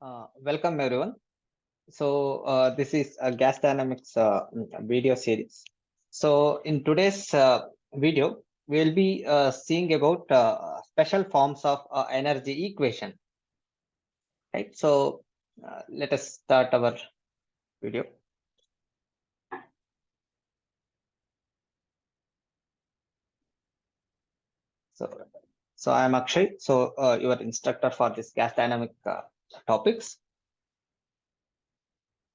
Welcome everyone. This is a gas dynamics video series. So in today's video, we'll be seeing about special forms of energy equation. Right. Let us start our video. So I am Akshay. Your instructor for this gas dynamic topics.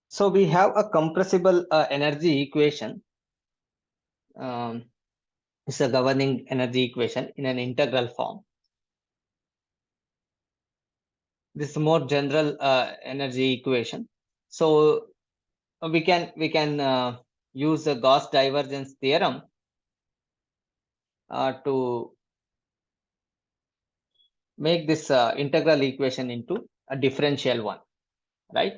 So we have a compressible energy equation. It's a governing energy equation in an integral form. This is more general energy equation. So we can use the Gauss divergence theorem to make this integral equation into a differential one, right?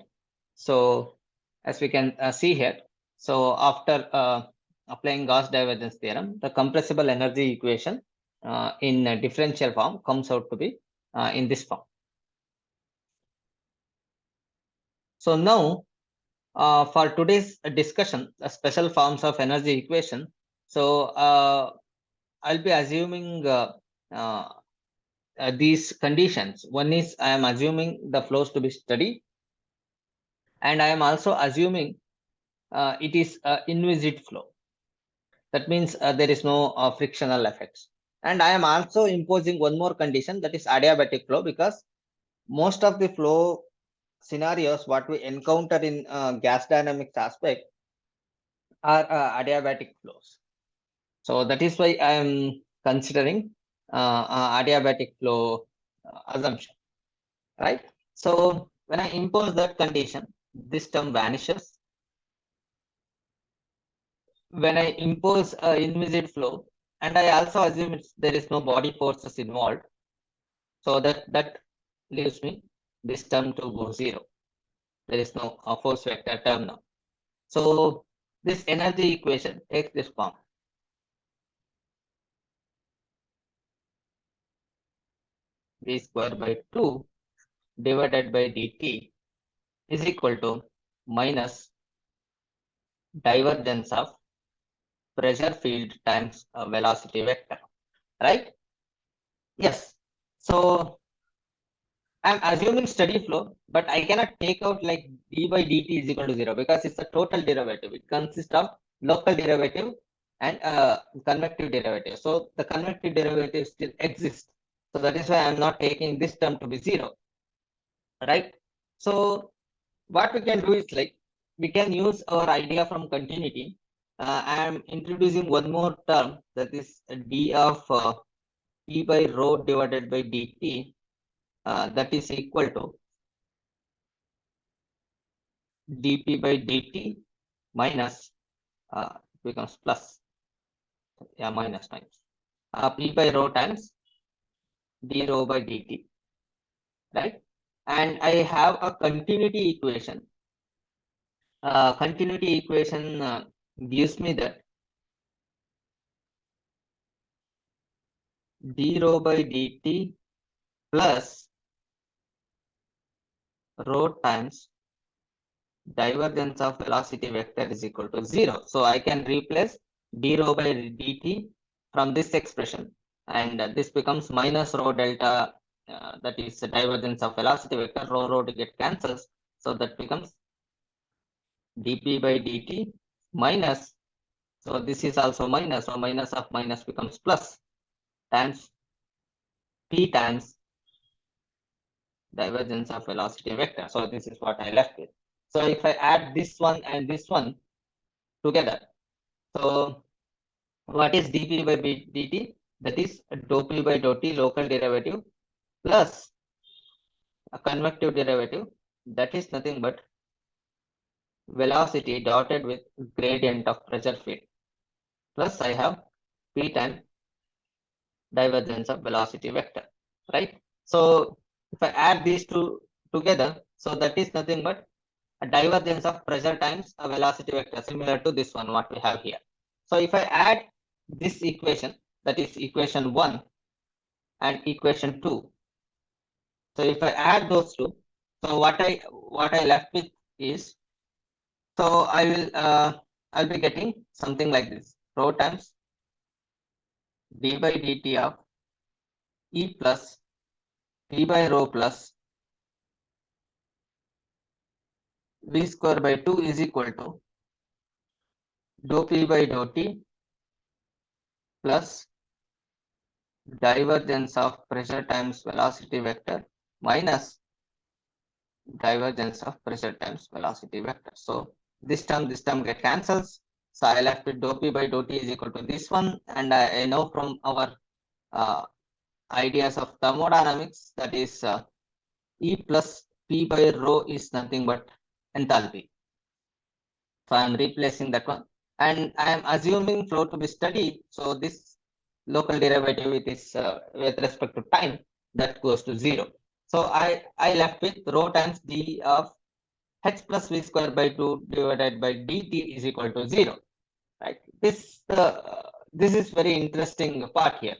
So as we can see here, so after applying Gauss divergence theorem, the compressible energy equation in a differential form comes out to be in this form. So now for today's discussion, special forms of energy equation. So I'll be assuming these conditions. One is I am assuming the flows to be steady, and I am also assuming it is inviscid flow. That means there is no frictional effects. And I am also imposing one more condition, that is adiabatic flow, because most of the flow scenarios what we encounter in gas dynamics aspect are adiabatic flows. So that is why I am considering adiabatic flow assumption, right? So when I impose that condition, this term vanishes. When I impose inviscid flow, and I also assume there is no body forces involved, so that leaves me this term to go zero. There is no force vector term now. So this energy equation takes this form. V square by 2 divided by dt is equal to minus divergence of pressure field times velocity vector, right? Yes. So I'm assuming steady flow, but I cannot take out like d by dt is equal to 0 because it's a total derivative. It consists of local derivative and convective derivative. So the convective derivative still exists. So that is why I'm not taking this term to be 0, right? So what we can do is like we can use our idea from continuity. I am introducing one more term, that is d of p by rho divided by dt, that is equal to dp by dt minus becomes plus, yeah, minus times p by rho times d rho by dt, right? And I have a continuity equation. Continuity equation gives me that d rho by dt plus rho times divergence of velocity vector is equal to 0. So I can replace d rho by dt from this expression, and this becomes minus rho delta, that is the divergence of velocity vector. Rho to get cancels, so that becomes dp by dt minus, so this is also minus, so minus of minus becomes plus, times p times divergence of velocity vector. So this is what I left with. So if I add this one and this one together, so what is dp by dt? That is dou p by dou t local derivative plus a convective derivative, that is nothing but velocity dotted with gradient of pressure field, plus I have p times divergence of velocity vector, right? So if I add these two together, so that is nothing but a divergence of pressure times a velocity vector, similar to this one what we have here. So if I add this equation, that is equation 1 and equation 2, so if I add those two, So what I left with is, so I'll be getting something like this: rho times d by dt of E plus P by rho plus V square by 2 is equal to dou P by dou T plus divergence of pressure times velocity vector minus divergence of pressure times velocity vector. So this term get cancels. So I left with dou P by dou T is equal to this one, and I know from our ideas of thermodynamics, that is E plus P by rho is nothing but enthalpy. So I'm replacing that one, and I'm assuming flow to be steady. So this local derivative with is with respect to time, that goes to 0. So I left with rho times d of h plus v square by 2 divided by dt is equal to 0. Right? This is very interesting part here.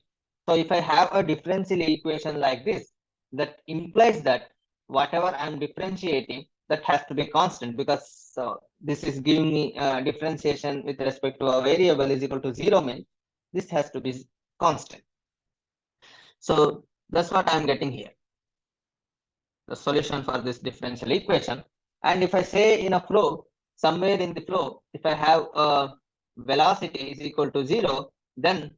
So if I have a differential equation like this, that implies that whatever I'm differentiating, that has to be constant, because this is giving me differentiation with respect to a variable is equal to 0 means this has to be constant. So that's what I'm getting here, the solution for this differential equation. And if I say in a flow, somewhere in the flow, if I have a velocity is equal to 0, then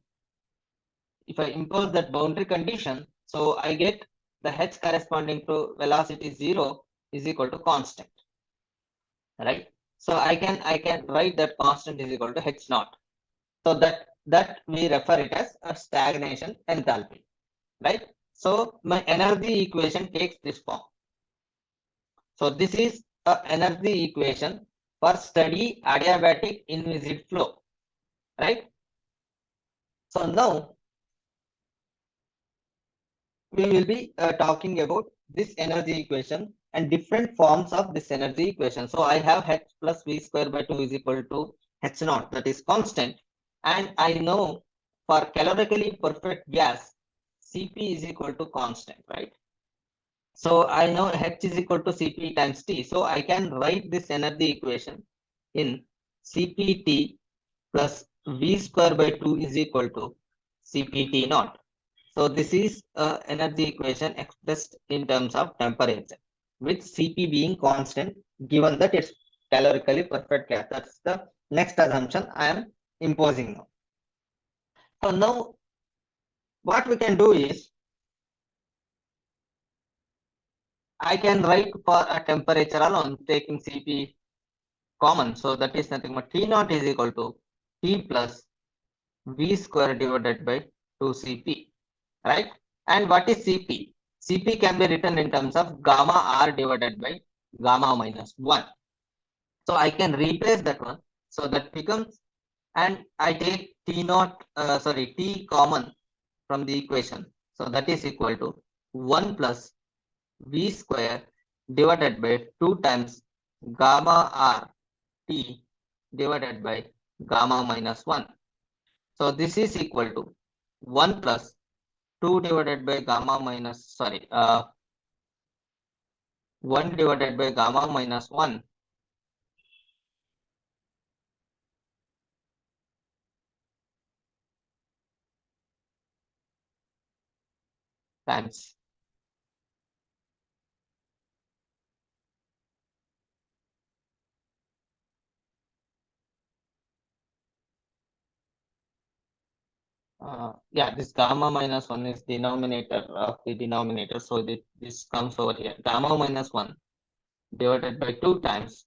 if I impose that boundary condition, so I get the h corresponding to velocity 0 is equal to constant, right? So I can write that constant is equal to h naught. So that we refer it as a stagnation enthalpy, right? So my energy equation takes this form. So this is a energy equation for steady adiabatic inviscid flow, right? So now we will be talking about this energy equation and different forms of this energy equation. So I have h plus v square by 2 is equal to h naught, that is constant. And I know for calorically perfect gas, Cp is equal to constant, right? So I know h is equal to Cp times T. So I can write this energy equation in Cpt plus V square by 2 is equal to Cpt naught. So this is energy equation expressed in terms of temperature, with Cp being constant, given that it's calorically perfect gas. That's the next assumption I am imposing now. So now what we can do is, I can write for a temperature alone, taking Cp common. So that is nothing but T naught is equal to T plus V square divided by 2Cp, right? And what is Cp? Cp can be written in terms of gamma R divided by gamma minus 1. So I can replace that one. So that becomes, and I take T common from the equation. So that is equal to 1 plus V square divided by 2 times gamma R T divided by gamma minus 1. So this is equal to 1 plus 2 divided by gamma minus, 1 divided by gamma minus 1 times this gamma minus 1 is denominator of the denominator. So this comes over here. Gamma minus 1 divided by 2 times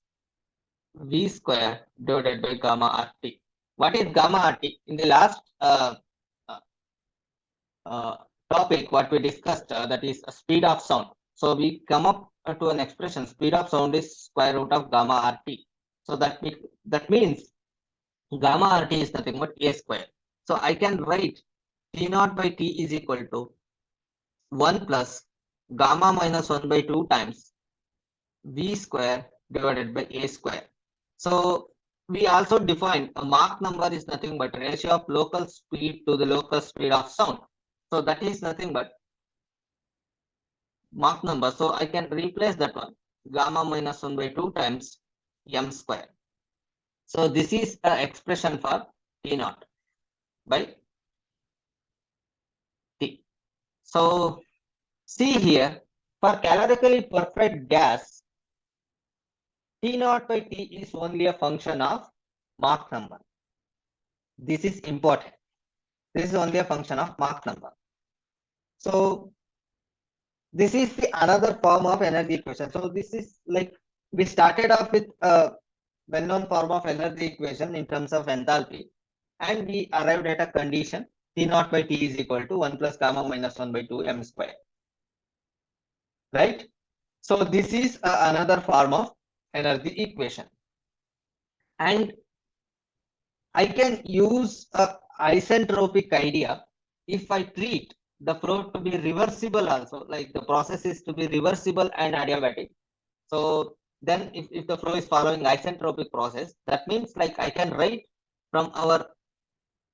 V square divided by gamma RT. What is gamma RT? In the last uh, uh, topic, what we discussed, that is speed of sound. So we come up to an expression, speed of sound is square root of gamma RT. So that means gamma RT is nothing but a square. So I can write T naught by T is equal to 1 plus gamma minus 1 by 2 times V square divided by a square. So we also define a Mach number is nothing but ratio of local speed to the local speed of sound. So that is nothing but Mach number. So I can replace that one. Gamma minus 1 by 2 times m square. So this is the expression for T naught by T. So see here, for calorically perfect gas, T naught by T is only a function of Mach number. This is important. This is only a function of Mach number. So this is the another form of energy equation. So this is like we started off with a well-known form of energy equation in terms of enthalpy, and we arrived at a condition T naught by T is equal to 1 plus gamma minus 1 by 2 m square. Right? So this is another form of energy equation. And I can use a isentropic idea if I treat the flow to be reversible also, like the process is to be reversible and adiabatic. So then if the flow is following isentropic process, that means like I can write from our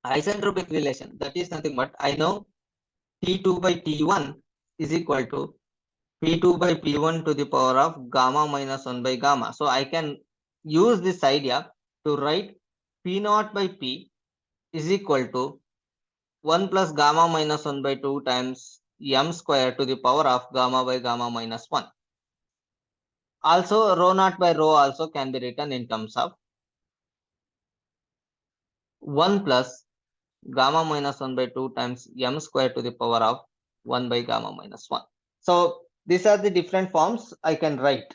isentropic relation, that is nothing but I know T2 by T1 is equal to P2 by P1 to the power of gamma minus 1 by gamma. So I can use this idea to write P naught by P is equal to 1 plus gamma minus 1 by 2 times m square to the power of gamma by gamma minus 1. Also, rho naught by rho also can be written in terms of 1 plus gamma minus 1 by 2 times m square to the power of 1 by gamma minus 1. So these are the different forms I can write,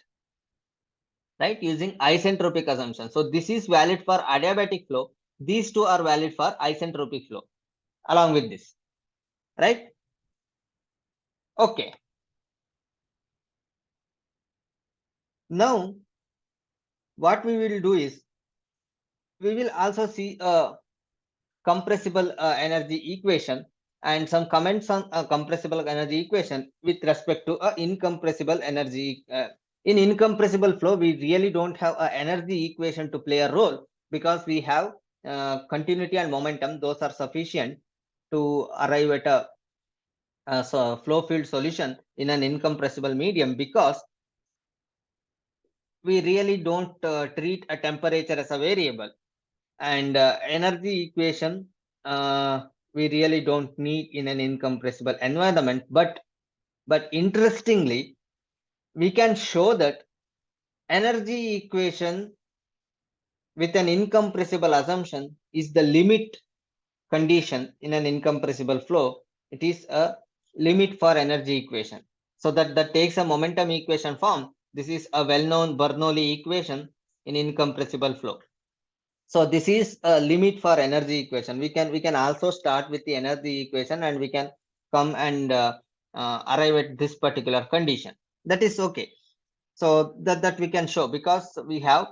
right, using isentropic assumption. So this is valid for adiabatic flow. These two are valid for isentropic flow along with this, right? Okay. Now, what we will do is we will also see a compressible energy equation and some comments on a compressible energy equation with respect to a incompressible energy. In incompressible flow, we really don't have an energy equation to play a role because we have continuity and momentum. Those are sufficient to arrive at a flow field solution in an incompressible medium, because we really don't treat a temperature as a variable, and energy equation we really don't need in an incompressible environment. But interestingly, we can show that energy equation with an incompressible assumption is the limit condition in an incompressible flow. It is a limit for energy equation. So that takes a momentum equation form. This is a well-known Bernoulli equation in incompressible flow. So this is a limit for energy equation. We can also start with the energy equation and we can come and arrive at this particular condition. That is okay. So that we can show, because we have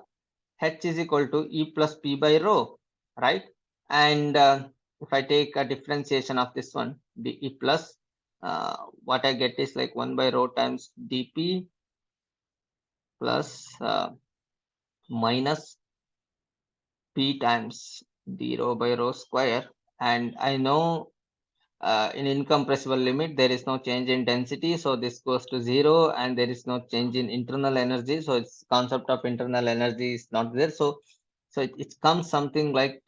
H is equal to E plus P by rho, right? And if I take a differentiation of this one, dE plus, what I get is like 1 by rho times dP plus minus P times d rho by rho square. And I know in incompressible limit, there is no change in density. So this goes to 0 and there is no change in internal energy. So its concept of internal energy is not there. So it comes something like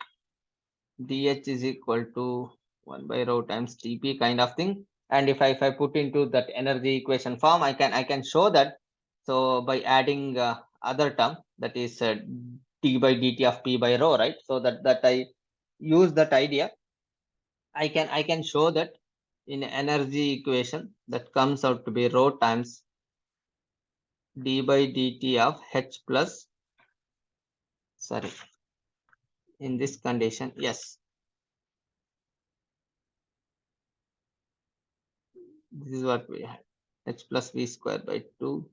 dH is equal to 1 by rho times dP kind of thing. And if I put into that energy equation form, I can show that. So by adding other term, that is d by dt of P by rho, right? So that I use that idea, I can show that in energy equation that comes out to be rho times d by dt of H plus, sorry, in this condition, yes, this is what we have, H plus V square by 2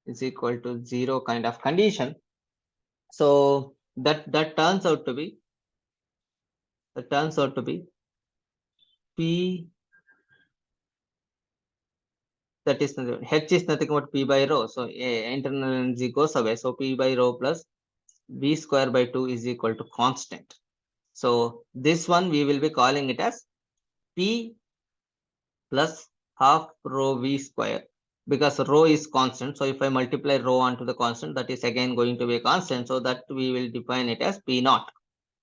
is equal to 0 kind of condition. So that turns out to be P, that is nothing, H is nothing but P by rho. So internal energy goes away. So P by rho plus V square by 2 is equal to constant. So this one we will be calling it as P plus half rho V square because rho is constant. So if I multiply rho onto the constant, that is again going to be a constant. So that we will define it as P naught.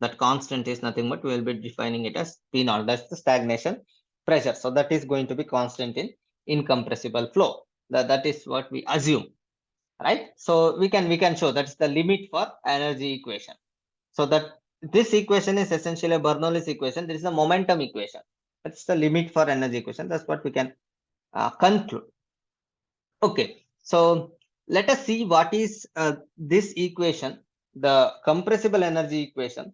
That constant is nothing but we will be defining it as P naught. That's the stagnation pressure. So that is going to be constant in incompressible flow. That is what we assume, right? So we can show that's the limit for energy equation. So that this equation is essentially a Bernoulli's equation. There is a momentum equation. That's the limit for energy equation. That's what we can conclude. Okay, so let us see what is this equation, the compressible energy equation,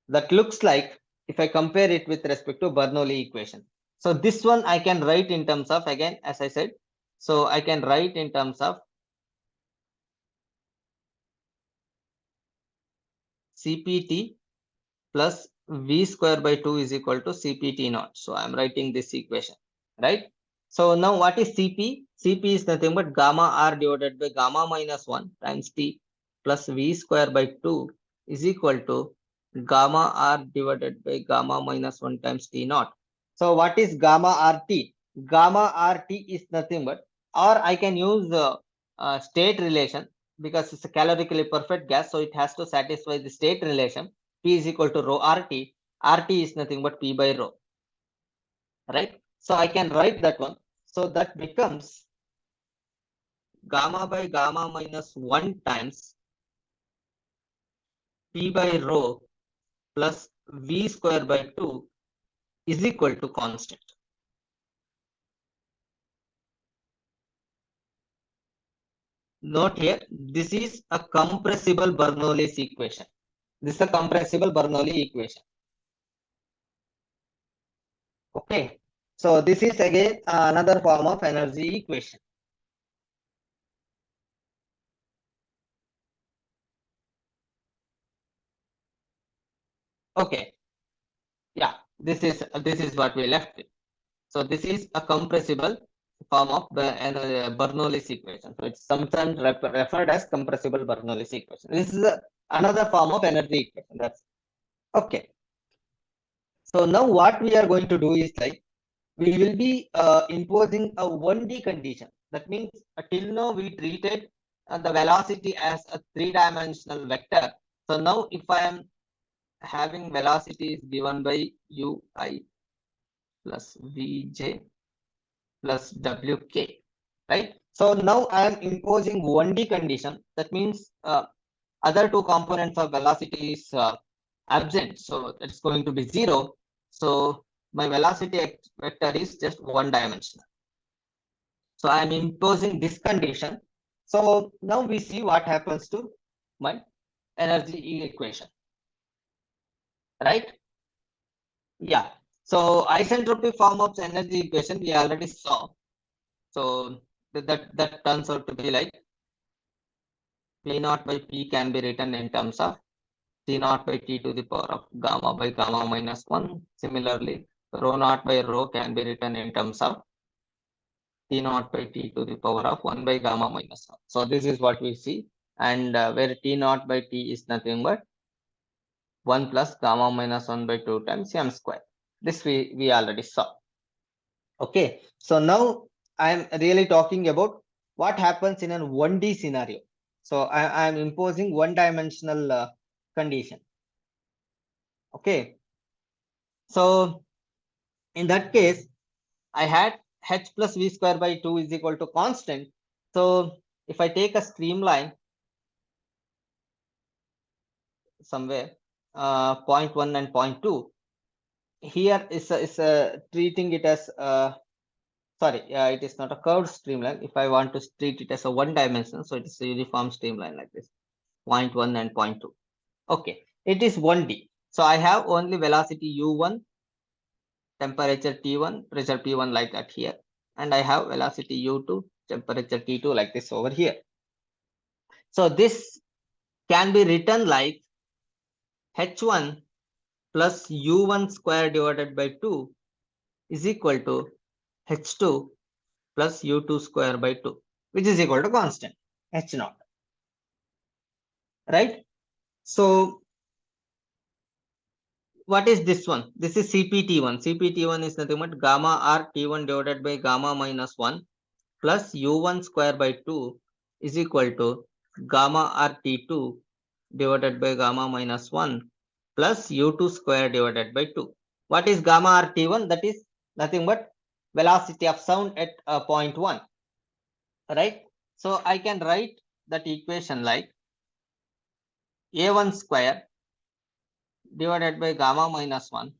that looks like if I compare it with respect to Bernoulli equation. So this one I can write in terms of, again, as I said, so I can write in terms of CPT plus V square by 2 is equal to CPT naught. So I'm writing this equation, right? So now what is CP? CP is nothing but gamma R divided by gamma minus 1 times T plus V square by 2 is equal to gamma R divided by gamma minus 1 times T naught. So what is gamma RT? Gamma RT is nothing but, or I can use the state relation because it's a calorically perfect gas. So it has to satisfy the state relation. P is equal to rho RT. RT is nothing but P by rho, right? So I can write that one. So that becomes gamma by gamma minus 1 times P by rho plus V square by 2 is equal to constant. Note here, this is a compressible Bernoulli's equation. This is a compressible Bernoulli equation. Okay. So this is again another form of energy equation. Okay. Yeah, this is what we left with. So this is a compressible form of Bernoulli's equation. So it's sometimes referred as compressible Bernoulli's equation. This is another form of energy equation. That's okay. So now what we are going to do is like we will be imposing a 1D condition. That means till now we treated the velocity as a three-dimensional vector. So now if I am having velocity is given by ui plus vj plus wk, right? So now I am imposing 1D condition. That means other two components of velocity is absent. So it's going to be 0. So my velocity vector is just one dimensional. So I am imposing this condition. So now we see what happens to my energy equation, right? Yeah. So isentropy form of energy equation we already saw. So that turns out to be like P naught by P can be written in terms of T naught by T to the power of gamma by gamma minus 1. Similarly, rho naught by rho can be written in terms of T naught by T to the power of 1 by gamma minus 1. So this is what we see. And where T naught by T is nothing but 1 plus gamma minus 1 by 2 times m square. This we already saw. Okay. So now I am really talking about what happens in a 1D scenario. So I am imposing one-dimensional condition. Okay. So in that case, I had h plus v square by 2 is equal to constant. So if I take a streamline somewhere, 0.1 and 0.2, here is treating it as sorry, it is not a curved streamline. If I want to treat it as a one dimension, so it is a uniform streamline like this, 0.1 and 0.2. Okay, it is 1D. So I have only velocity u1, temperature T1, pressure P1 like that here. And I have velocity U2, temperature T2 like this over here. So this can be written like H1 plus U1 square divided by 2 is equal to H2 plus U2 square by 2, which is equal to constant, H naught, right? So what is this one? This is CPT1. CPT1 is nothing but gamma R T1 divided by gamma minus 1 plus u1 square by 2 is equal to gamma RT2 divided by gamma minus 1 plus u2 square divided by 2. What is gamma RT1? That is nothing but velocity of sound at point 1, right? So I can write that equation like a1 square divided by gamma minus 1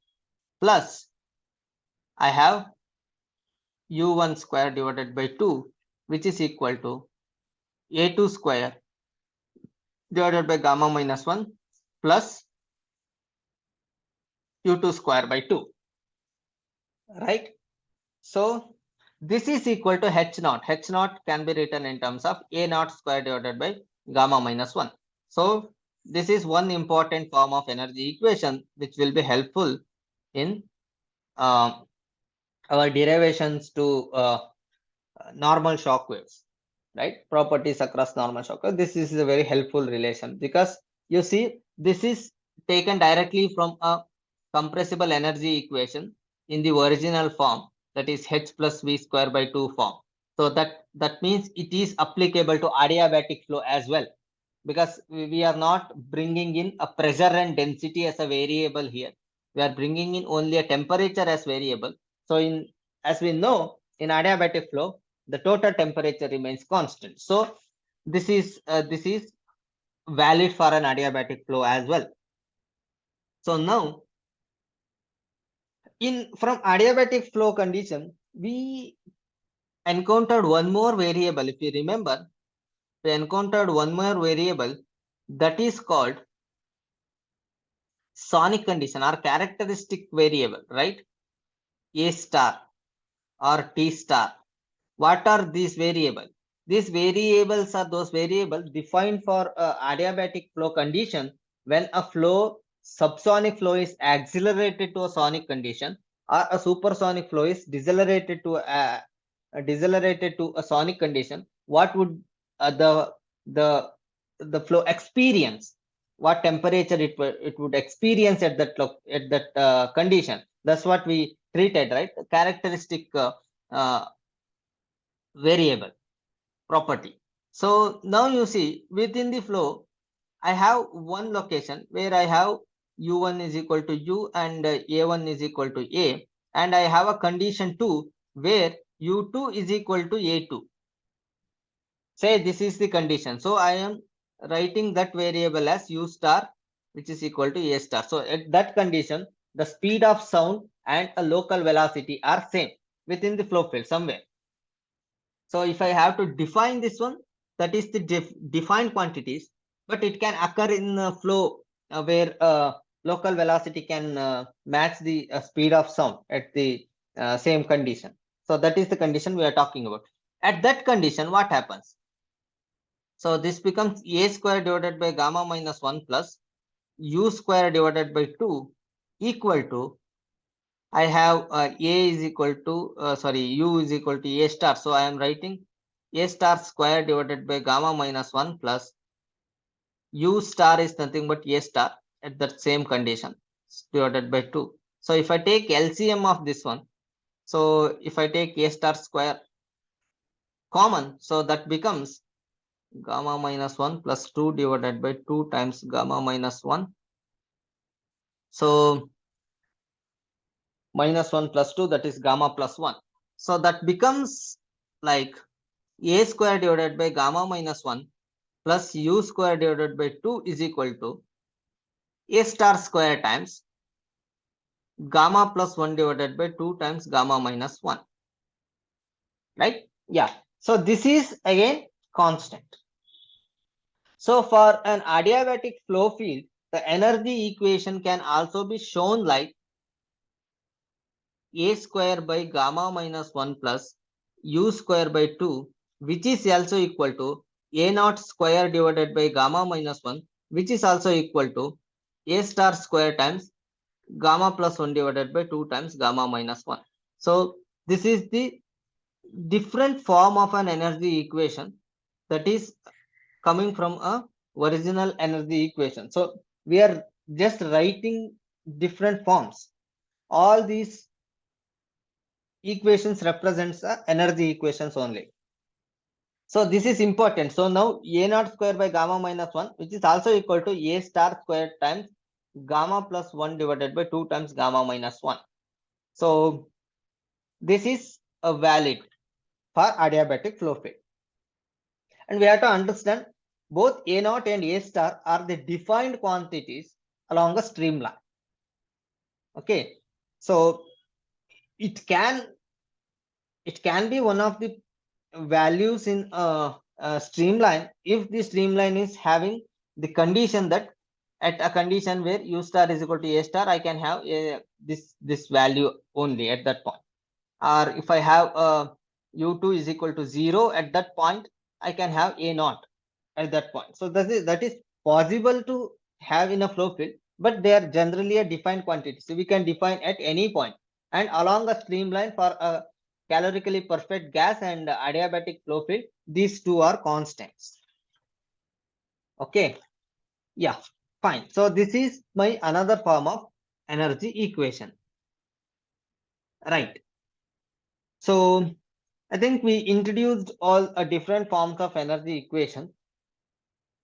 plus I have u1 square divided by 2, which is equal to a2 square divided by gamma minus 1 plus u2 square by 2, right? So this is equal to h naught. H naught can be written in terms of a naught square divided by gamma minus 1. So this is one important form of energy equation which will be helpful in uh, our derivations to normal shock waves, right? Properties across normal shock waves. This is a very helpful relation because you see this is taken directly from a compressible energy equation in the original form, that is h plus v square by 2 form. So that means it is applicable to adiabatic flow as well, because we are not bringing in a pressure and density as a variable here. We are bringing in only a temperature as variable. So in, as we know, in adiabatic flow, the total temperature remains constant. So this is valid for an adiabatic flow as well. So now in from adiabatic flow condition, we encountered one more variable. If you remember, we encountered one more variable that is called sonic condition or characteristic variable, right? A star or T star. What are these variables? These variables are those variables defined for adiabatic flow condition when a flow, subsonic flow is accelerated to a sonic condition, or a supersonic flow is decelerated to a sonic condition. What would the the flow experience? What temperature it would experience at that condition? That's what we treated, right? Characteristic variable property. So now you see within the flow, I have one location where I have u1 is equal to u and a1 is equal to a, and I have a condition 2 where u2 is equal to a2. Say this is the condition. So I am writing that variable as u star, which is equal to a star. So at that condition, the speed of sound and a local velocity are same within the flow field somewhere. So if I have to define this one, that is the defined quantities, but it can occur in flow where local velocity can match the speed of sound at the same condition. So that is the condition we are talking about. At that condition, what happens? So this becomes a square divided by gamma minus 1 plus u square divided by 2 equal to, I have a is equal to, u is equal to a star. So I am writing a star square divided by gamma minus 1 plus u star is nothing but a star at that same condition divided by 2. So if I take LCM of this one, so if I take a star square common, so that becomes gamma minus 1 plus 2 divided by 2 times gamma minus 1. So minus 1 plus 2, that is gamma plus 1. So that becomes like a square divided by gamma minus 1 plus u square divided by 2 is equal to a star square times gamma plus 1 divided by 2 times gamma minus 1, right? Yeah. So this is again constant. So for an adiabatic flow field, the energy equation can also be shown like a square by gamma minus 1 plus u square by 2, which is also equal to a naught square divided by gamma minus 1, which is also equal to a star square times gamma plus 1 divided by 2 times gamma minus 1. So this is the different form of an energy equation that is coming from a original energy equation. So we are just writing different forms. All these equations represents energy equations only. So this is important. So now A naught square by gamma minus 1, which is also equal to A star square times gamma plus 1 divided by 2 times gamma minus 1. So this is a valid for adiabatic flow field. And we have to understand both A naught and A star are the defined quantities along a streamline. Okay. So it can be one of the values in a streamline if the streamline is having the condition that at a condition where U star is equal to A star, I can have this value only at that point. Or if I have U2 is equal to 0 at that point, I can have A naught at that point. So that is possible to have in a flow field, but they are generally a defined quantity. So we can define at any point. And along a streamline for a calorically perfect gas and adiabatic flow field, these two are constants. Okay. Yeah, fine. So this is my another form of energy equation. Right. So I think we introduced all different forms of energy equation.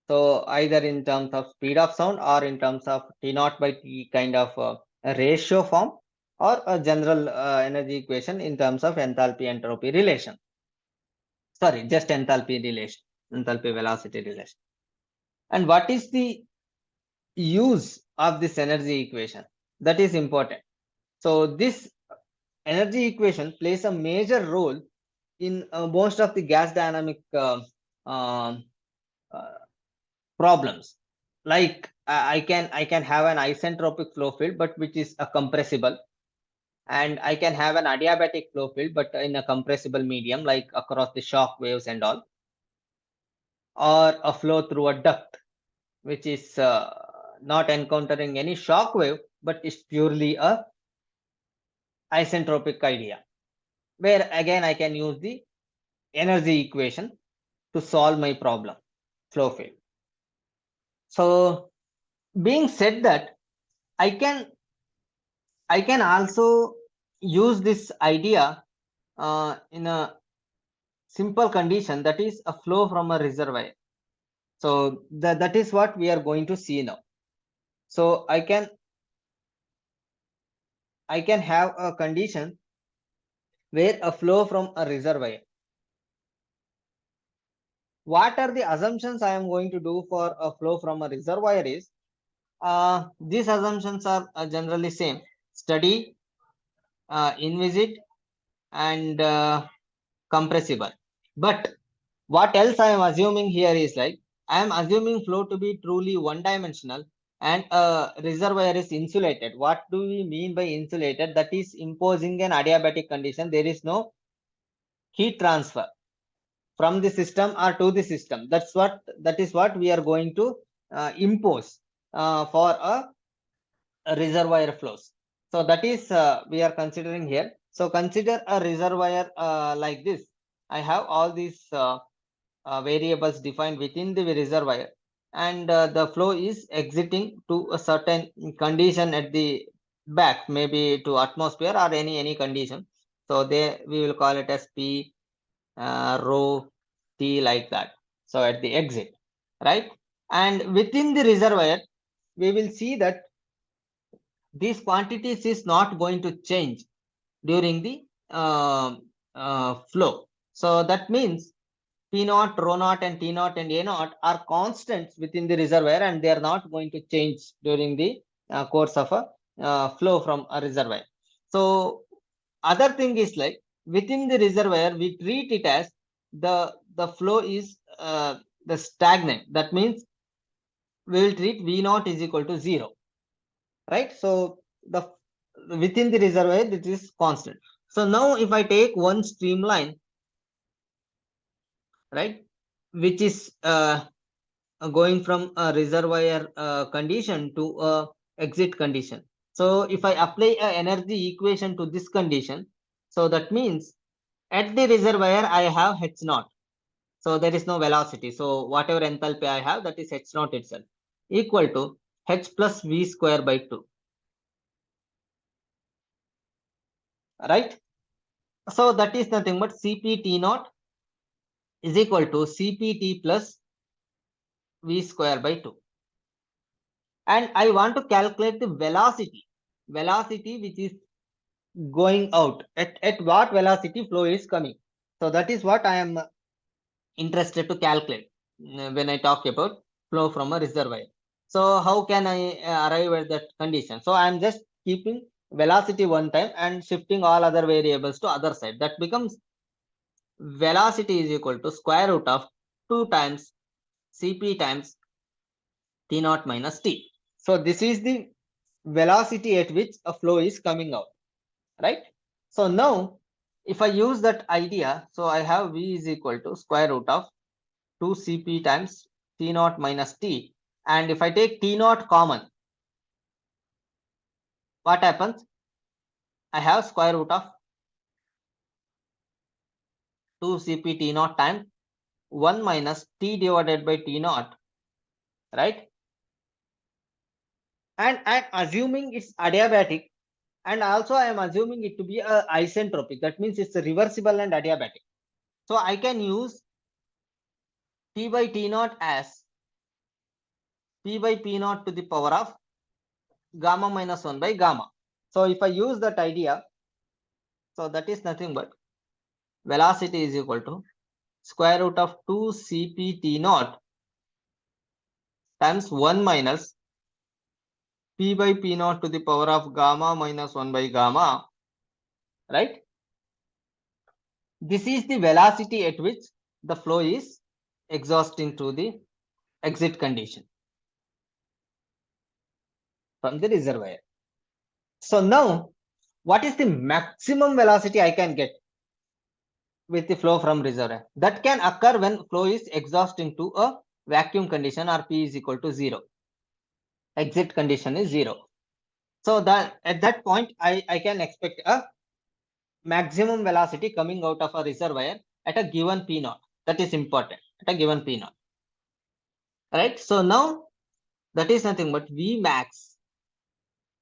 So either in terms of speed of sound or in terms of T naught by T kind of a ratio form, or a general energy equation in terms of enthalpy entropy relation. Sorry, just enthalpy relation, enthalpy velocity relation. And what is the use of this energy equation? That is important. So this energy equation plays a major role in most of the gas dynamic um, uh, problems. Like I can have an isentropic flow field, but which is a compressible, and I can have an adiabatic flow field, but in a compressible medium, like across the shock waves and all, or a flow through a duct, which is not encountering any shock wave, but is purely a isentropic idea, where again I can use the energy equation to solve my problem, flow field. So being said that, I can also use this idea in a simple condition, that is a flow from a reservoir. So that is what we are going to see now. So I can have a condition where a flow from a reservoir. What are the assumptions I am going to do for a flow from a reservoir is, these assumptions are generally same: steady, inviscid, and compressible. But what else I am assuming here is, like, I am assuming flow to be truly one dimensional, and a reservoir is insulated. What do we mean by insulated? That is imposing an adiabatic condition. There is no heat transfer from the system or to the system. That is what we are going to impose for a reservoir flows. So that is we are considering here. So consider a reservoir like this. I have all these variables defined within the reservoir, and the flow is exiting to a certain condition at the back, maybe to atmosphere or any condition. So there we will call it as P, rho, T, like that. So at the exit, right? And within the reservoir, we will see that these quantities is not going to change during the flow. So that means P naught, rho naught, and T naught and A naught are constants within the reservoir, and they are not going to change during the course of a flow from a reservoir. So other thing is, like, within the reservoir, we treat it as the flow is the stagnant. That means we will treat V naught is equal to 0, right? So the within the reservoir, it is constant. So now if I take one streamline, right, which is going from a reservoir condition to a exit condition. So if I apply a energy equation to this condition, so that means at the reservoir I have H naught. So there is no velocity. So whatever enthalpy I have, that is H naught itself, equal to H plus V square by 2. Right? So that is nothing but Cp T naught is equal to CPT plus V square by 2. And I want to calculate the velocity which is going out, at what velocity flow is coming. So that is what I am interested to calculate when I talk about flow from a reservoir. So how can I arrive at that condition? So I am just keeping velocity one time and shifting all other variables to other side. That becomes velocity is equal to square root of 2 times Cp times T naught minus T. So this is the velocity at which a flow is coming out, right? So now if I use that idea, so I have V is equal to square root of 2 Cp times T naught minus T. And if I take T naught common, what happens? I have square root of 2 Cp T naught times 1 minus T divided by T naught, right? And I'm assuming it's adiabatic, and also I am assuming it to be a isentropic. That means it's a reversible and adiabatic. So I can use T by T naught as P by P naught to the power of gamma minus 1 by gamma. So if I use that idea, so that is nothing but velocity is equal to square root of 2 Cp T naught times 1 minus P by P naught to the power of gamma minus 1 by gamma, right? This is the velocity at which the flow is exhausting to the exit condition from the reservoir. So now, what is the maximum velocity I can get with the flow from reservoir? That can occur when flow is exhausting to a vacuum condition or P is equal to 0. Exit condition is 0. So that at that point, I can expect a maximum velocity coming out of a reservoir at a given P naught. That is important, at a given P naught. Right? So now that is nothing but V max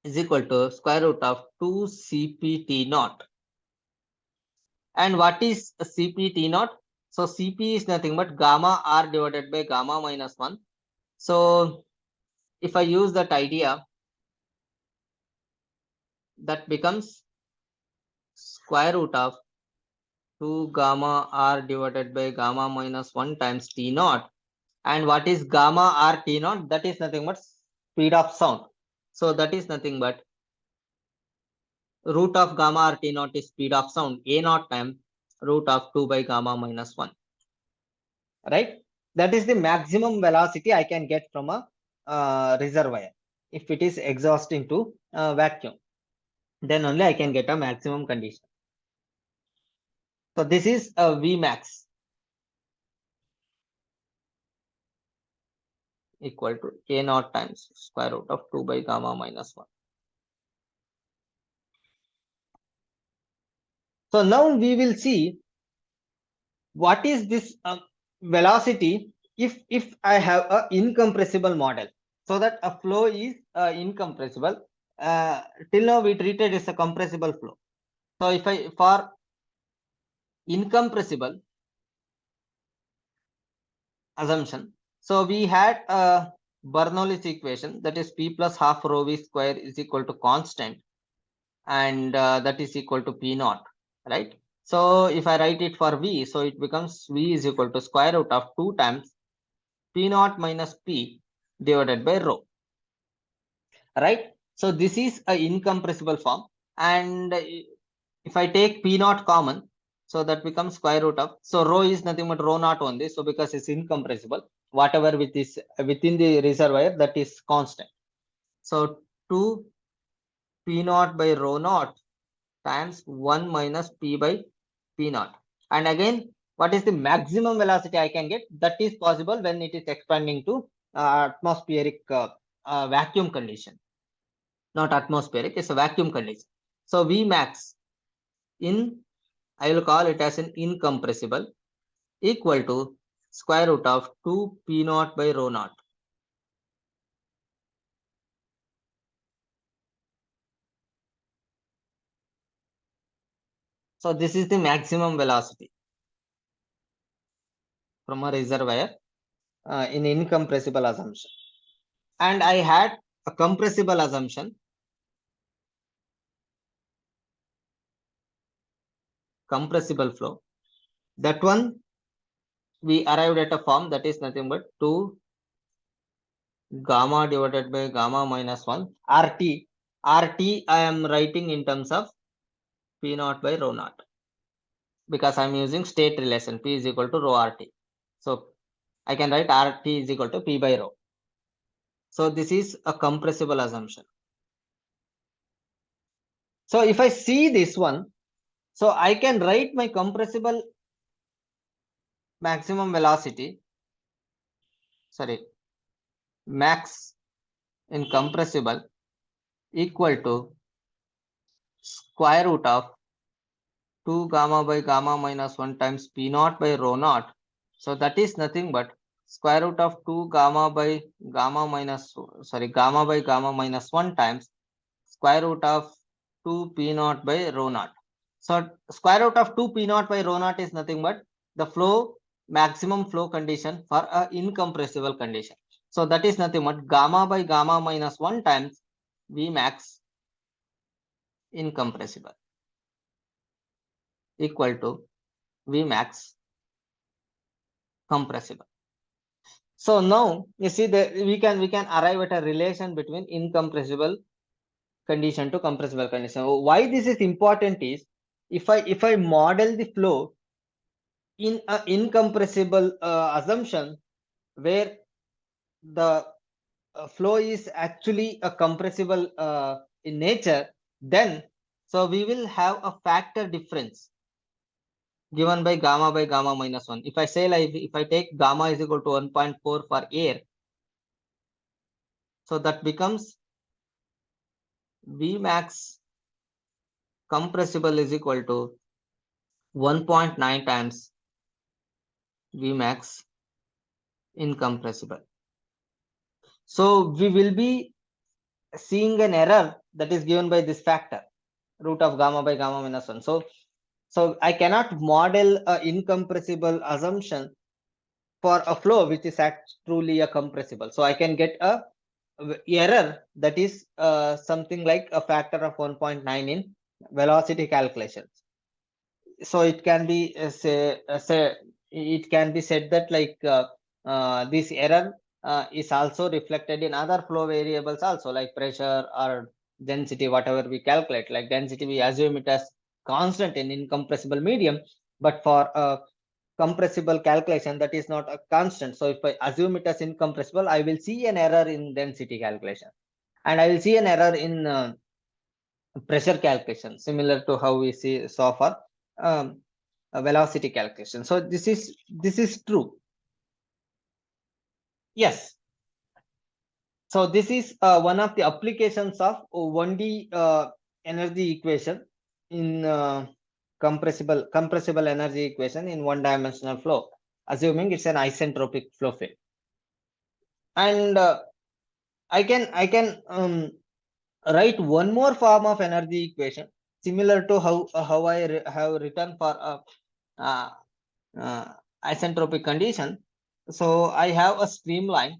is equal to square root of 2 CPT naught. And what is CPT naught? So Cp is nothing but gamma R divided by gamma minus 1. So if I use that idea, that becomes square root of 2 gamma R divided by gamma minus 1 times T naught. And what is gamma R T naught? That is nothing but speed of sound. So that is nothing but root of gamma R T naught is speed of sound, A naught times root of 2 by gamma minus 1. Right? That is the maximum velocity I can get from a reservoir. If it is exhausting to vacuum, then only I can get a maximum condition. So this is a V max equal to A naught times square root of 2 by gamma minus 1. So now we will see what is this velocity if I have a incompressible model, so that a flow is incompressible. Till now we treated as a compressible flow. So if I for incompressible assumption, so we had a Bernoulli's equation, that is P plus half rho V square is equal to constant, and that is equal to P naught, right? So if I write it for V, so it becomes V is equal to square root of 2 times P naught minus P divided by rho, right? So this is a incompressible form, and if I take P naught common, so that becomes square root of, so rho is nothing but rho naught only. So because it's incompressible, whatever with this within the reservoir, that is constant. So 2 P naught by rho naught times 1 minus P by P naught. And again, what is the maximum velocity I can get? That is possible when it is expanding to atmospheric vacuum condition. Not atmospheric, it's a vacuum condition. So V max in, I will call it as an incompressible, equal to square root of 2 P naught by rho naught. So this is the maximum velocity. from a reservoir in incompressible assumption. And I had a compressible assumption. Compressible flow. That one we arrived at a form that is nothing but 2 gamma divided by gamma minus 1 RT. RT I am writing in terms of P naught by rho naught because I'm using state relation P is equal to rho RT. So I can write RT is equal to P by rho. So this is a compressible assumption. So if I see this one, so I can write my compressible maximum velocity, max in compressible equal to square root of 2 gamma by gamma minus 1 times P naught by rho naught. So that is nothing but square root of 2 gamma by gamma minus 1 times square root of 2 P naught by rho naught. So square root of 2 P naught by rho naught is nothing but the maximum flow condition for a incompressible condition. So that is nothing but gamma by gamma minus 1 times V max incompressible equal to V max compressible. So now you see that we can arrive at a relation between incompressible condition to compressible condition. Why this is important is if I model the flow in an incompressible assumption where the flow is actually a compressible in nature, then so we will have a factor difference given by gamma minus 1. If I say like if I take gamma is equal to 1.4 for air, so that becomes V max compressible is equal to 1.9 times V max incompressible. So we will be seeing an error that is given by this factor root of gamma by gamma minus 1. So I cannot model a incompressible assumption for a flow which is truly a compressible. So I can get a error that is something like a factor of 1.9 in velocity calculations. So it can be it can be said that like this error is also reflected in other flow variables also, like pressure or density, whatever we calculate. Like density we assume it as constant in incompressible medium, but for a compressible calculation that is not a constant. So if I assume it as incompressible, I will see an error in density calculation and I will see an error in pressure calculation, similar to how we saw for a velocity calculation. So this is true. Yes. So this is one of the applications of 1D energy equation in compressible energy equation in one-dimensional flow, assuming it's an isentropic flow field. And I can write one more form of energy equation similar to how I have written for a isentropic condition. So I have a streamline,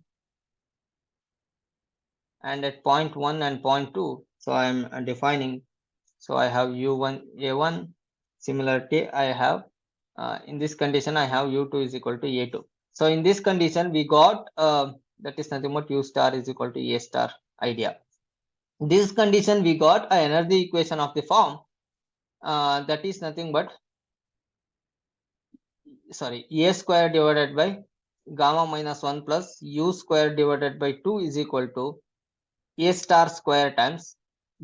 and at point 1 and point 2, so I am defining. So I have u1 a1. Similarly, I have in this condition I have u2 is equal to a2. So in this condition we got that is nothing but u star is equal to a star idea. This condition we got a energy equation of the form that is nothing but a square divided by gamma minus 1 plus u square divided by 2 is equal to a star square times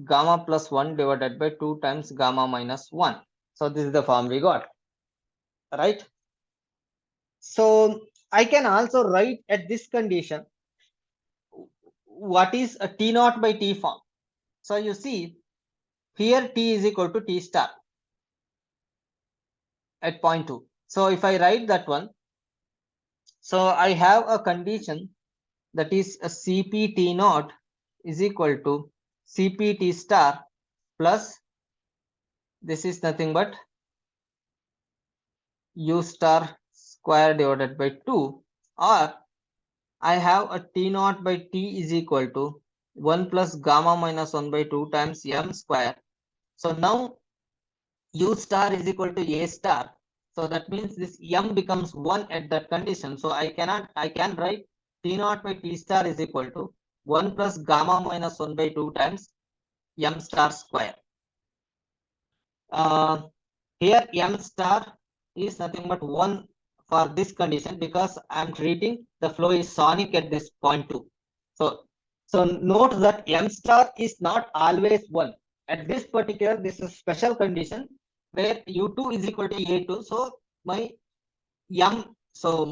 gamma plus 1 divided by 2 times gamma minus 1. So this is the form we got, right? So I can also write at this condition what is a T naught by T form. So you see here T is equal to T star at point 2. So if I write that one, so I have a condition that is a CPT naught is equal to CPT star plus this is nothing but U star square divided by 2, or I have a T naught by T is equal to 1 plus gamma minus 1 by 2 times m square. So now U star is equal to A star. So that means this m becomes 1 at that condition. So I can write T naught by T star is equal to 1 plus gamma minus 1 by 2 times m star square. Here m star is nothing but 1 for this condition because I'm treating the flow is sonic at this point too. So note that m star is not always 1. At this particular, this is special condition where u2 is equal to a2. So my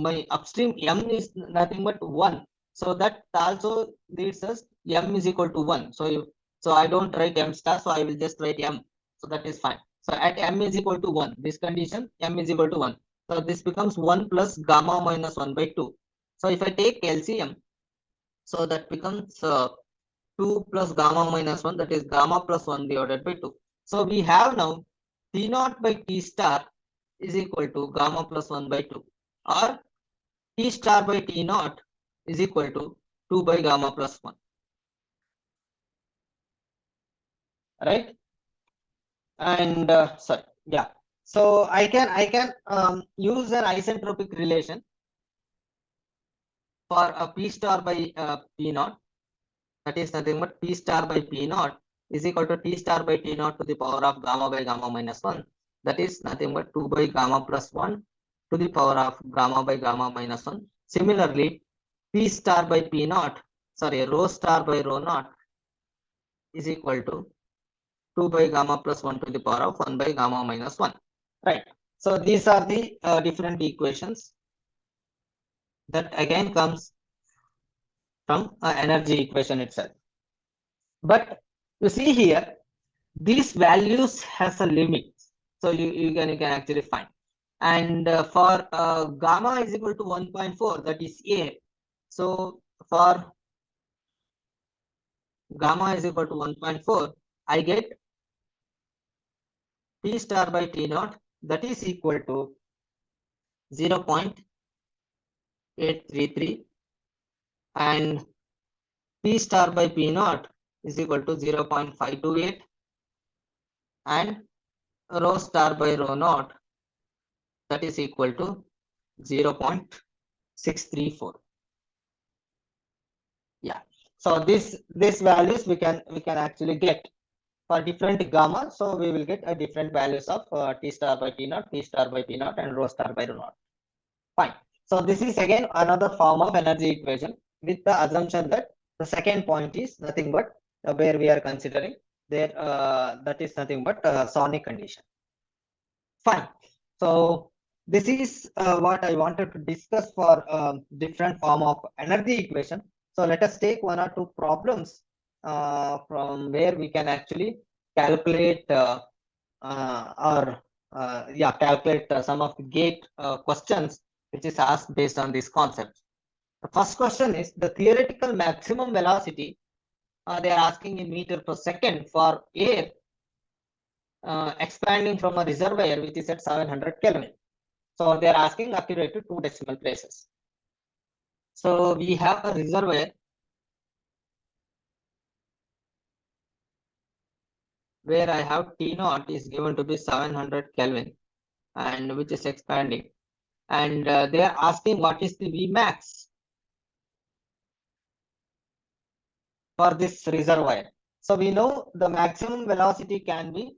my upstream m is nothing but 1. So that also leads us m is equal to 1. So I don't write m star, so I will just write m. So that is fine. So at m is equal to 1, this condition m is equal to 1. So this becomes 1 plus gamma minus 1 by 2. So if I take LCM, so that becomes 2 plus gamma minus 1, that is gamma plus 1 divided by 2. So we have now T naught by T star is equal to gamma plus 1 by 2, or T star by T naught is equal to 2 by gamma plus 1. Right? And sorry, yeah. So I can use an isentropic relation for a P star by P naught. That is nothing but P star by P naught is equal to T star by T naught to the power of gamma by gamma minus 1. That is nothing but 2 by gamma plus 1 to the power of gamma by gamma minus 1. Similarly, P star by P naught, sorry, rho star by rho naught is equal to 2 by gamma plus 1 to the power of 1 by gamma minus 1. Right. So these are the different equations that again comes from energy equation itself. But you see here, these values has a limit. So you can actually find. And for gamma is equal to 1.4, that is A. So for gamma is equal to 1.4, I get T star by T naught, that is equal to 0.833, and P star by P naught is equal to 0.528, and rho star by rho naught, that is equal to 0.634. Yeah. So these values we can actually get for different gamma. So we will get a different values of T star by T naught, P star by P naught, and rho star by rho naught. Fine. So this is again another form of energy equation with the assumption that the second point is nothing but where we are considering there that is nothing but sonic condition. Fine. So this is what I wanted to discuss for different form of energy equation. So let us take one or two problems from where we can actually calculate or calculate some of the gate questions which is asked based on this concept. The first question is the theoretical maximum velocity. They are asking in meter per second for air expanding from a reservoir which is at 700 Kelvin. So they are asking accurate to 2 decimal places. So we have a reservoir where I have T naught is given to be 700 Kelvin and which is expanding. And they are asking what is the V max for this reservoir. So we know the maximum velocity can be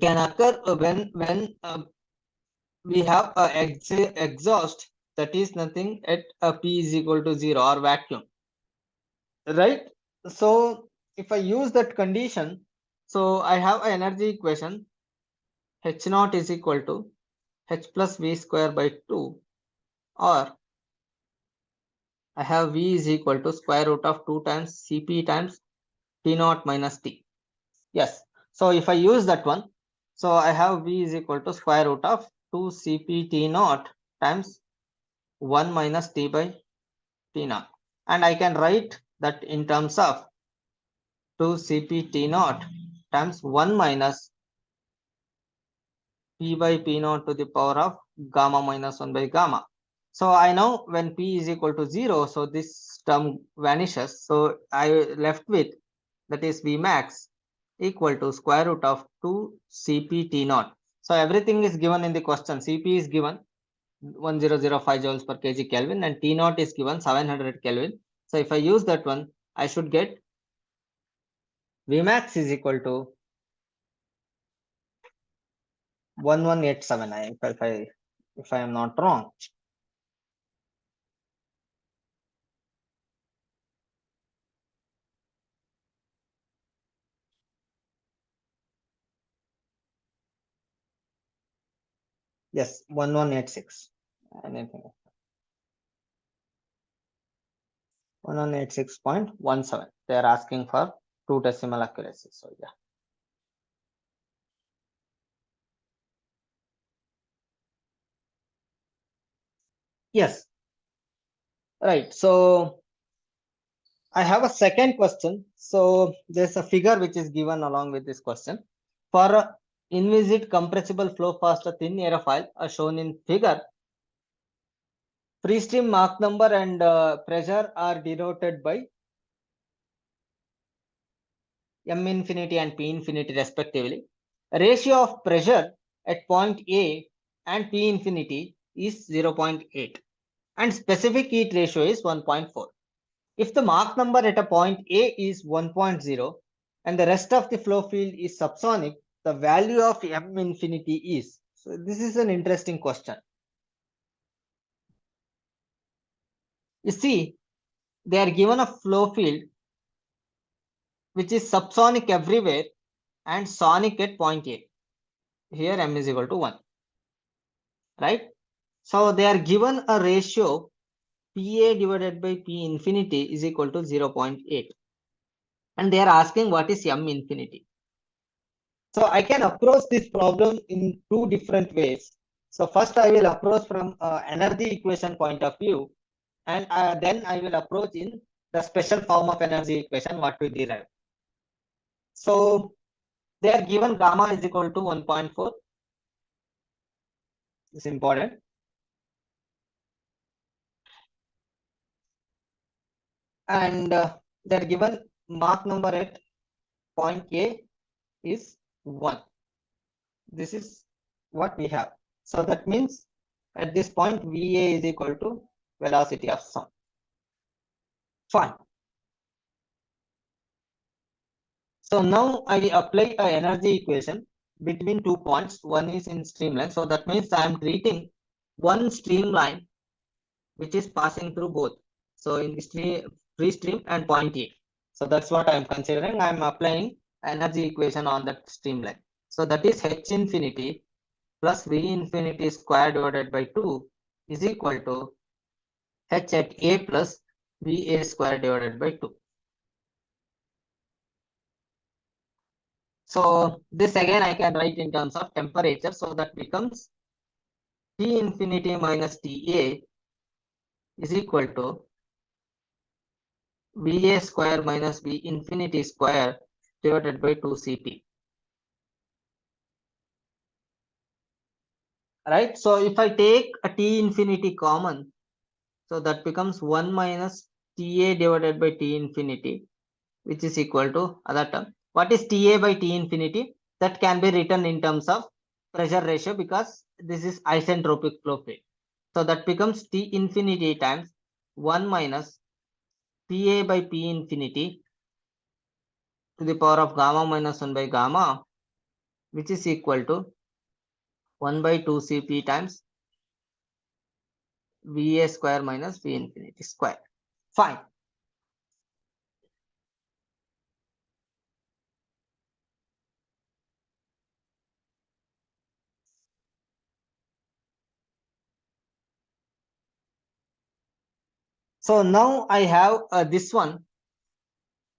can occur when we have a exhaust that is nothing at a P is equal to 0 or vacuum, right? So if I use that condition, so I have an energy equation H naught is equal to H plus V square by 2, or I have V is equal to square root of 2 times Cp times T naught minus T. Yes. So if I use that one, so I have V is equal to square root of 2 Cp T naught times 1 minus T by T naught. And I can write that in terms of 2 Cp T naught times 1 minus P by P naught to the power of gamma minus 1 by gamma. So I know when P is equal to 0, so this term vanishes. So I left with, that is V max equal to square root of 2 Cp T naught. So everything is given in the question. Cp is given 1005 joules per kg Kelvin and T naught is given 700 Kelvin. So if I use that one, I should get Vmax is equal to 1187. If I am not wrong. Yes, 1186. Anything. 1186.17. They are asking for 2 decimal accuracy. So yeah. Yes. Right. So I have a second question. So there's a figure which is given along with this question. For a inviscid compressible flow faster thin aerofoil as shown in figure, free stream Mach number and pressure are denoted by M infinity and P infinity respectively. Ratio of pressure at point A and P infinity is 0.8 and specific heat ratio is 1.4. If the Mach number at a point A is 1.0 and the rest of the flow field is subsonic, the value of M infinity is. So this is an interesting question. You see, they are given a flow field which is subsonic everywhere and sonic at point A. Here M is equal to 1. Right? So they are given a ratio PA divided by P infinity is equal to 0.8. And they are asking what is M infinity. So I can approach this problem in two different ways. So first I will approach from energy equation point of view, and then I will approach in the special form of energy equation what we derive. So they are given gamma is equal to 1.4. It's important. And they are given Mach number at point A is 1. This is what we have. So that means at this point VA is equal to velocity of sound. Fine. So now I will apply a energy equation between 2 points. One is in streamline. So that means I am treating one streamline which is passing through both. So in the free stream and point A. So that's what I am considering. I am applying energy equation on that streamline. So that is H infinity plus V infinity square divided by 2 is equal to H at A plus VA square divided by 2. So this again I can write in terms of temperature. So that becomes T infinity minus TA is equal to VA square minus V infinity square divided by 2 Cp. Right. So if I take a T infinity common, so that becomes 1 minus TA divided by T infinity, which is equal to other term. What is TA by T infinity? That can be written in terms of pressure ratio because this is isentropic flow field. So that becomes T infinity times 1 minus PA by P infinity to the power of gamma minus 1 by gamma, which is equal to 1 by 2 Cp times VA square minus V infinity square. Fine. So now I have this one.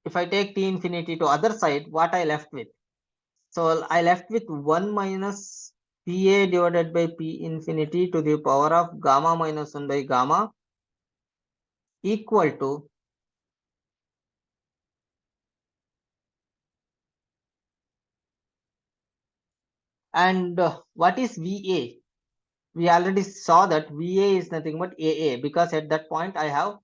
If I take T infinity to other side, what I left with? So I left with 1 minus PA divided by P infinity to the power of gamma minus 1 by gamma equal to And what is VA? We already saw that VA is nothing but AA, because at that point I have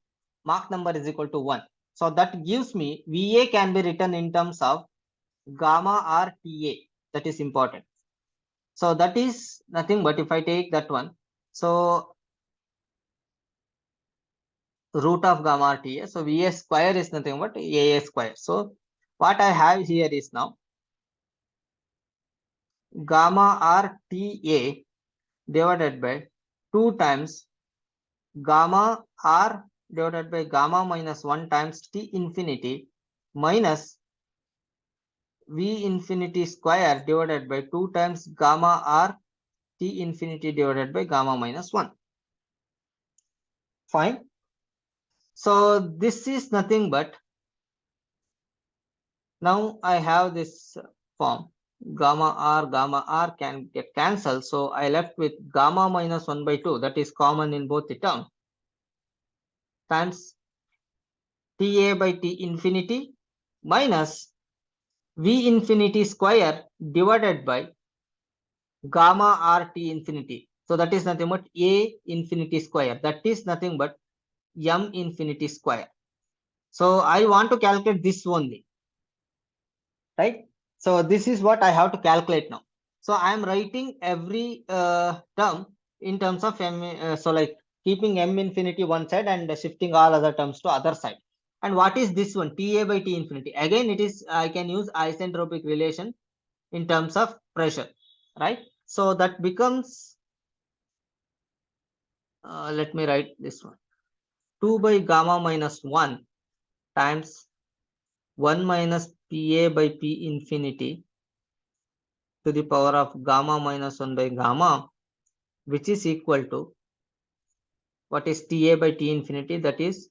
Mach number is equal to 1. So that gives me VA can be written in terms of gamma RTA. That is important. So that is nothing but if I take that one, so root of gamma RTA. So VA square is nothing but AA square. So what I have here is now gamma RTA divided by 2 times gamma R divided by gamma minus 1 times T infinity minus V infinity square divided by 2 times gamma R T infinity divided by gamma minus 1. Fine. So this is nothing but, now I have this form, gamma R can get cancelled. So I left with gamma minus 1 by 2, that is common in both the terms, times Ta by T infinity minus V infinity square divided by gamma RT infinity. So that is nothing but A infinity square. That is nothing but M infinity square. So I want to calculate this only, right? So this is what I have to calculate now. So I am writing every term in terms of M. So like keeping M infinity one side and shifting all other terms to other side. And what is this one? Ta by T infinity. Again, it is, I can use isentropic relation in terms of pressure, right? So that becomes, let me write this one, 2 by gamma minus 1 times 1 minus Pa by P infinity to the power of gamma minus 1 by gamma, which is equal to, what is Ta by T infinity? That is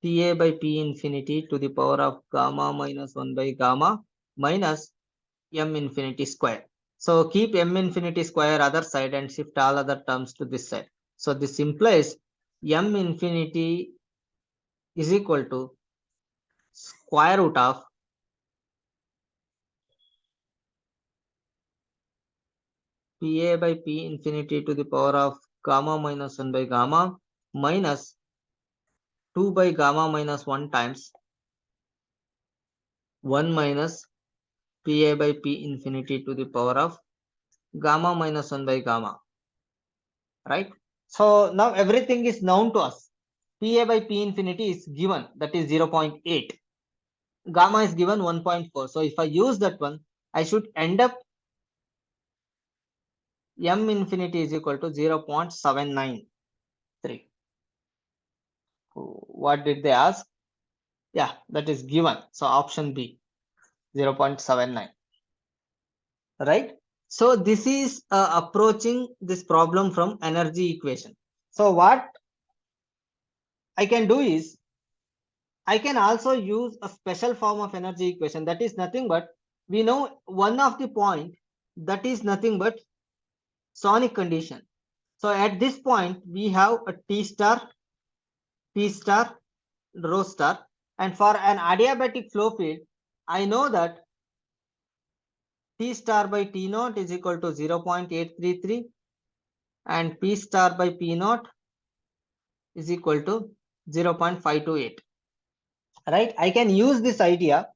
Ta by P infinity to the power of gamma minus 1 by gamma minus M infinity square. So keep M infinity square other side and shift all other terms to this side. So this implies M infinity is equal to square root of Pa by P infinity to the power of gamma minus 1 by gamma minus 2 by gamma minus 1 times 1 minus Pa by P infinity to the power of gamma minus 1 by gamma, right? So now everything is known to us. Pa by P infinity is given, that is 0.8. Gamma is given 1.4. So if I use that one, I should end up M infinity is equal to 0.793. What did they ask? Yeah, that is given. So option B, 0.79. Right? So this is approaching this problem from energy equation. So what I can do is, I can also use a special form of energy equation, that is nothing but, we know one of the point, that is nothing but sonic condition. So at this point we have a T star, P star, rho star, and for an adiabatic flow field, I know that T star by T naught is equal to 0.833 and P star by P naught is equal to 0.528. Right? I can use this idea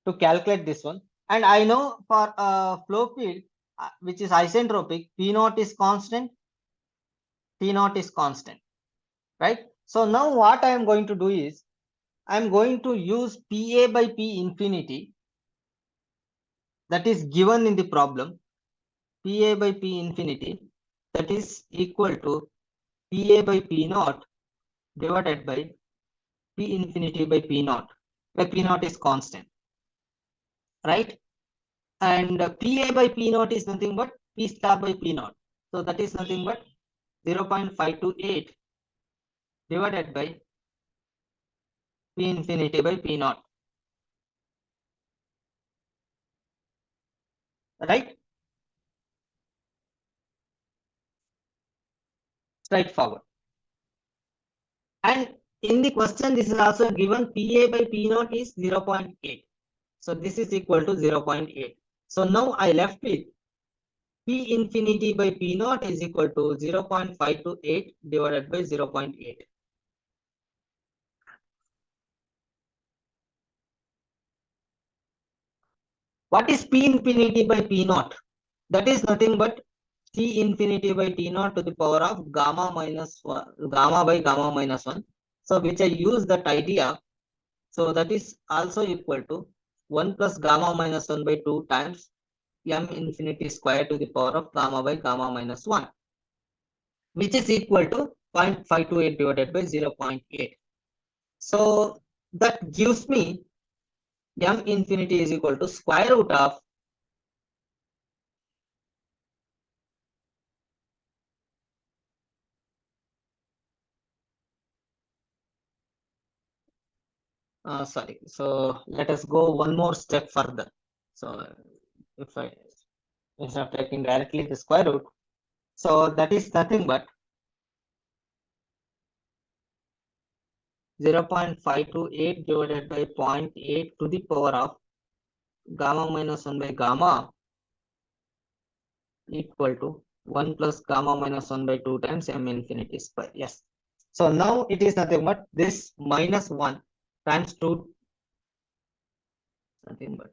to calculate this one. And I know for a flow field which is isentropic, P naught is constant, T naught is constant. Right? So now what I am going to do is, I am going to use Pa by P infinity, that is given in the problem, Pa by P infinity, that is equal to Pa by P naught divided by P infinity by P naught, where P naught is constant, right? And Pa by P naught is nothing but P star by P naught. So that is nothing but 0.528 divided by P infinity by P naught, right? Straightforward. And in the question, this is also given, Pa by P naught is 0.8. So this is equal to 0.8. So now I left with P infinity by P naught is equal to 0.528 divided by 0.8. What is P infinity by P naught? That is nothing but T infinity by T naught to the power of gamma minus 1, gamma by gamma minus 1. So which I use that idea. So that is also equal to 1 plus gamma minus 1 by 2 times m infinity square to the power of gamma by gamma minus 1, which is equal to 0.528 divided by 0.8. So that gives me m infinity is equal to square root of sorry. So let us go one more step further. So if I instead of taking directly the square root, so that is nothing but 0.528 divided by zero point 0.8 to the power of gamma minus 1 by gamma equal to 1 plus gamma minus 1 by 2 times m infinity square. Yes. So now it is nothing but this minus 1 times 2, nothing but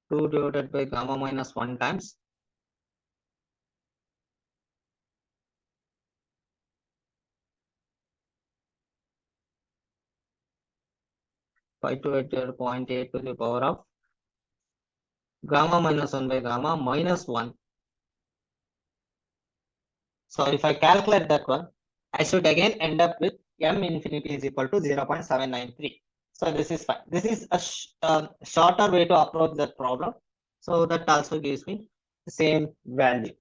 2 divided by gamma minus 1 times 5 to 0.8 to the power of gamma minus 1 by gamma minus 1. So if I calculate that one, I should again end up with m infinity is equal to 0.793. So this is fine. This is a shorter way to approach that problem. So that also gives me the same value.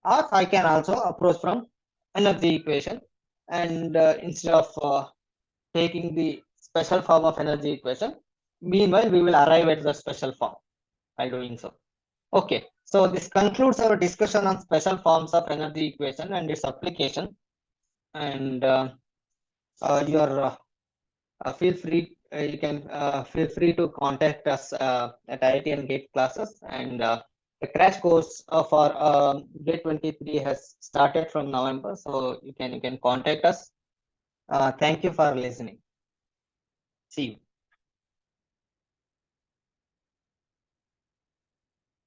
Or I can also approach from energy equation, and instead of taking the special form of energy equation, meanwhile we will arrive at the special form by doing so. Okay, so this concludes our discussion on special forms of energy equation and its application. And feel free, you can feel free to contact us at IIT and Gate classes. And the crash course for day 23 has started from November, so you can contact us. Thank you for listening. See you.